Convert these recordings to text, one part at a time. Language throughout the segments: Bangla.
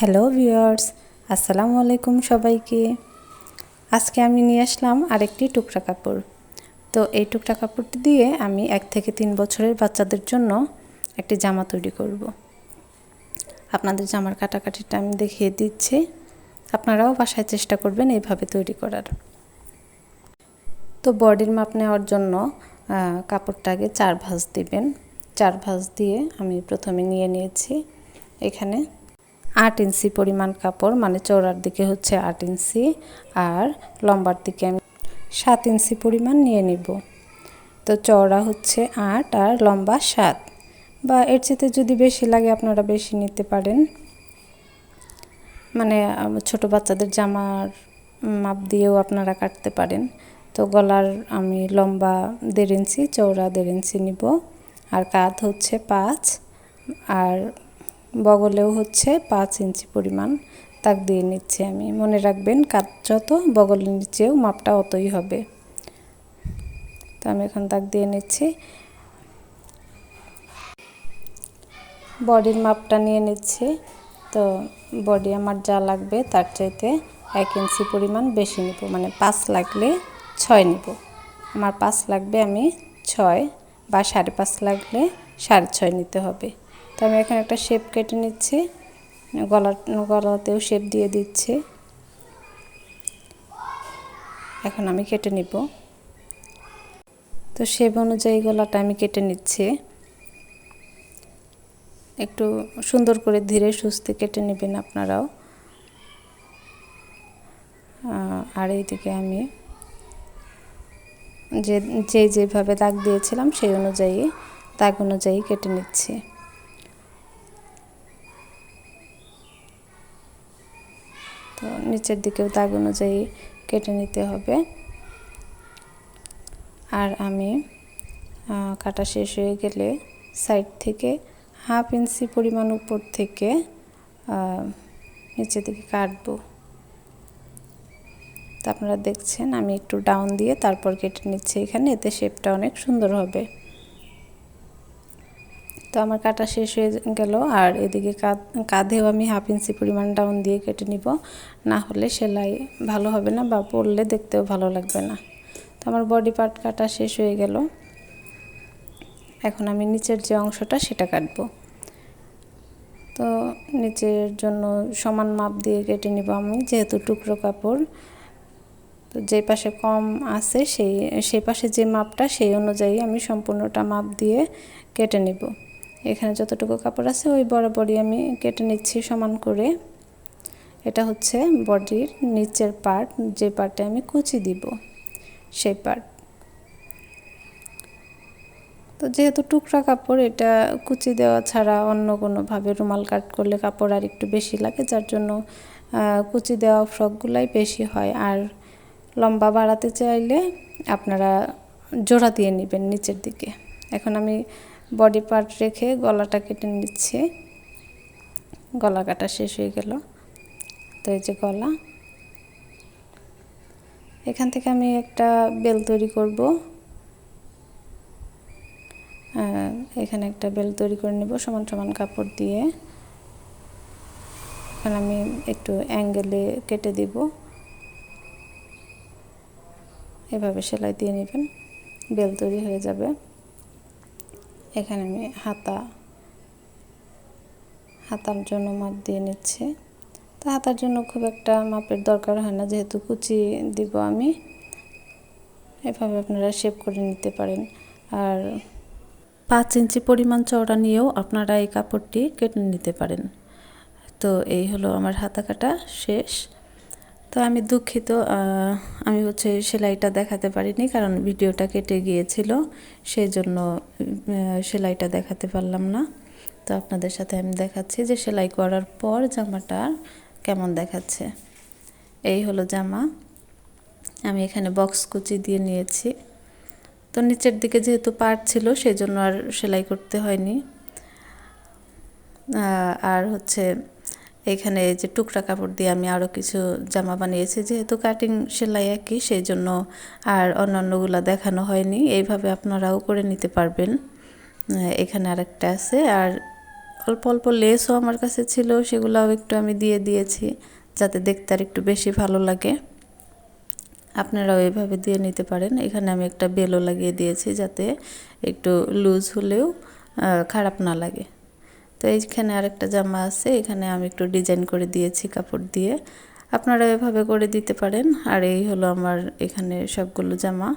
হ্যালো ভিউয়ার্স, আসসালামু আলাইকুম সবাইকে। আজকে আমি নিয়ে আসলাম আরেকটি টুকরা কাপড়। তো এই টুকরা কাপড়টি দিয়ে আমি 1 থেকে 3 বছরের বাচ্চাদের জন্য একটি জামা তৈরি করব। আপনাদের জামার কাটাকাটিটা আমি দেখিয়ে দিচ্ছি, আপনারাও বাসায় চেষ্টা করবেন এইভাবে তৈরি করার। তো বডির মাপ নেওয়ার জন্য কাপড়টাকে 4 ভাঁজ দিবেন। 4 ভাঁজ দিয়ে আমি প্রথমে নিয়ে নিয়েছি এখানে 8 ইঞ্চি পরিমাণ কাপড়, মানে চওড়ার দিকে হচ্ছে 8 ইঞ্চি আর লম্বার দিকে আমি 7 ইঞ্চি পরিমাণ নিয়ে নিব। তো চওড়া হচ্ছে 8 আর লম্বা 7, বা এর চেয়ে যদি বেশি লাগে আপনারা বেশি নিতে পারেন। মানে ছোট বাচ্চাদের জামার মাপ দিয়েও আপনারা কাটতে পারেন। তো গলার আমি লম্বা 1.5 ইঞ্চি, চওড়া 1.5 ইঞ্চি নিব, আর কাঁধ হচ্ছে 5 আর বগলেও হচ্ছে 5 ইঞ্চি পরিমাণ দাগ দিয়ে নিচ্ছি আমি। মনে রাখবেন কাঁধ যত বগলের নিচেও মাপটা অতই হবে। তো আমি এখন দাগ দিয়ে নিচ্ছি। বডির মাপটা নিয়ে নিচ্ছি। তো বডি আমার যা লাগবে তার চাইতে 1 ইঞ্চি পরিমাণ বেশি নিব, মানে 5 লাগলে 6 নিব। আমার 5 লাগবে, আমি 6 বা 5.5 লাগলে 6.5 নিতে হবে। তো আমি এখন একটা শেপ কেটে নিচ্ছি, গলাতেও শেপ দিয়ে দিচ্ছি। এখন আমি কেটে নিব। তো শেপ অনুযায়ী গলাটা আমি কেটে নিচ্ছি। একটু সুন্দর করে ধীরে সুস্থে কেটে নেবেন আপনারাও। আর এইদিকে আমি যেভাবে দাগ দিয়েছিলাম সেই দাগ অনুযায়ী কেটে নিচ্ছি। তো নিচের দিকেও দাগ অনুযায়ী কেটে নিতে হবে। আর আমি কাটা শেষ হয়ে গেলে সাইড থেকে 1/2 ইঞ্চি পরিমাণ উপর থেকে নিচের দিকে কাটবো। তো আপনারা দেখছেন আমি একটু ডাউন দিয়ে তারপর কেটে নিচ্ছি এখানে, এতে শেপটা অনেক সুন্দর হবে। তো আমার কাটা শেষ হয়ে গেল। আর এদিকে কাঁধেও আমি 1/2 ইঞ্চি পরিমাণ ডাউন দিয়ে কেটে নিব, না হলে সেলাই ভালো হবে না বা পরলে দেখতেও ভালো লাগবে না। তো আমার বডি পার্ট কাটা শেষ হয়ে গেল। এখন আমি নিচের যে অংশটা সেটা কাটবো। তো নিচের জন্য সমান মাপ দিয়ে কেটে নিব আমি, যেহেতু টুকরো কাপড়। তো যে পাশে কম আছে সেই পাশে যে মাপটা সেই অনুযায়ী আমি সম্পূর্ণটা মাপ দিয়ে কেটে নিব। এখানে যতটুকু কাপড় আছে ওই বরাবরই আমি কেটে নিচ্ছি সমান করে। এটা হচ্ছে বডির নিচের পার্ট, যে পার্টে আমি কুচি দিব সেই পার্ট। তো যেহেতু টুকরা কাপড়, এটা কুচি দেওয়া ছাড়া অন্য কোনোভাবে রুমাল কাট করলে কাপড় আর একটু বেশি লাগে, যার জন্য কুচি দেওয়া ফ্রকগুলাই বেশি হয়। আর লম্বা বাড়াতে চাইলে আপনারা জোড়া দিয়ে নেবেন নিচের দিকে। এখন আমি বডি পার্ট রেখে গলাটা কেটে নিচ্ছি। গলা কাটা শেষ হয়ে গেল। তো এই যে গলা, এখান থেকে আমি একটা বেল তৈরি করব। এখানে একটা বেল তৈরি করে নেব সমান সমান কাপড় দিয়ে। এখন আমি একটু অ্যাঙ্গেলে কেটে দিব, এভাবে সেলাই দিয়ে নেবেন, বেল তৈরি হয়ে যাবে। এখানে আমি হাতার জন্য মাপ দিয়ে নিচ্ছি। তো হাতার জন্য খুব একটা মাপের দরকার হয় না, যেহেতু কুচি দিব আমি। এভাবে আপনারা শেপ করে নিতে পারেন। আর 5 ইঞ্চি পরিমাণ চওড়া নিয়েও আপনারা এই কাপড়টি কেটে নিতে পারেন। তো এই হলো আমার হাতা কাটা শেষ। তো আমি দুঃখিত, আমি সেলাইটা দেখাতে পারিনি, কারণ ভিডিওটা কেটে গিয়েছিল, সেই জন্য সেলাইটা দেখাতে পারলাম না। তো আপনাদের সাথে আমি দেখাচ্ছি যে সেলাই করার পর জামাটা কেমন দেখাচ্ছে। এই হলো জামা। আমি এখানে বক্স কুচি দিয়ে নিয়েছি। তো নিচের দিকে যেহেতু পার্ট ছিল সেই জন্য আর সেলাই করতে হয়নি। আর এখানে যে টুকরা কাপড় দিয়ে আমি আরও কিছু জামা বানিয়েছি, যেহেতু কাটিং সেলাই একই, সেই জন্য আর অন্যান্যগুলো দেখানো হয়নি। এইভাবে আপনারাও করে নিতে পারবেন। এখানে আরেকটা আছে, আর অল্প অল্প লেসও আমার কাছে ছিল, সেগুলোও একটু আমি দিয়ে দিয়েছি যাতে দেখতে আর একটু বেশি ভালো লাগে। আপনারাও এভাবে দিয়ে নিতে পারেন। এখানে আমি একটা বেলও লাগিয়ে দিয়েছি যাতে একটু লুজ হলেও খারাপ না লাগে। তো এইখানে আরেকটা জামা আছে, এখানে আমি একটু ডিজাইন করে দিয়েছি কাপড় দিয়ে, আপনারা এভাবে করে দিতে পারেন। আর এই হলো আমার এখানে সবগুলো জামা।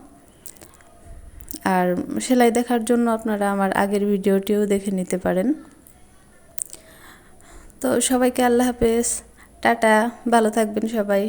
আর সেলাই দেখার জন্য আপনারা আমার আগের ভিডিওটিও দেখে নিতে পারেন। তো সবাইকে আল্লাহ হাফেজ, টাটা, ভালো থাকবেন সবাই।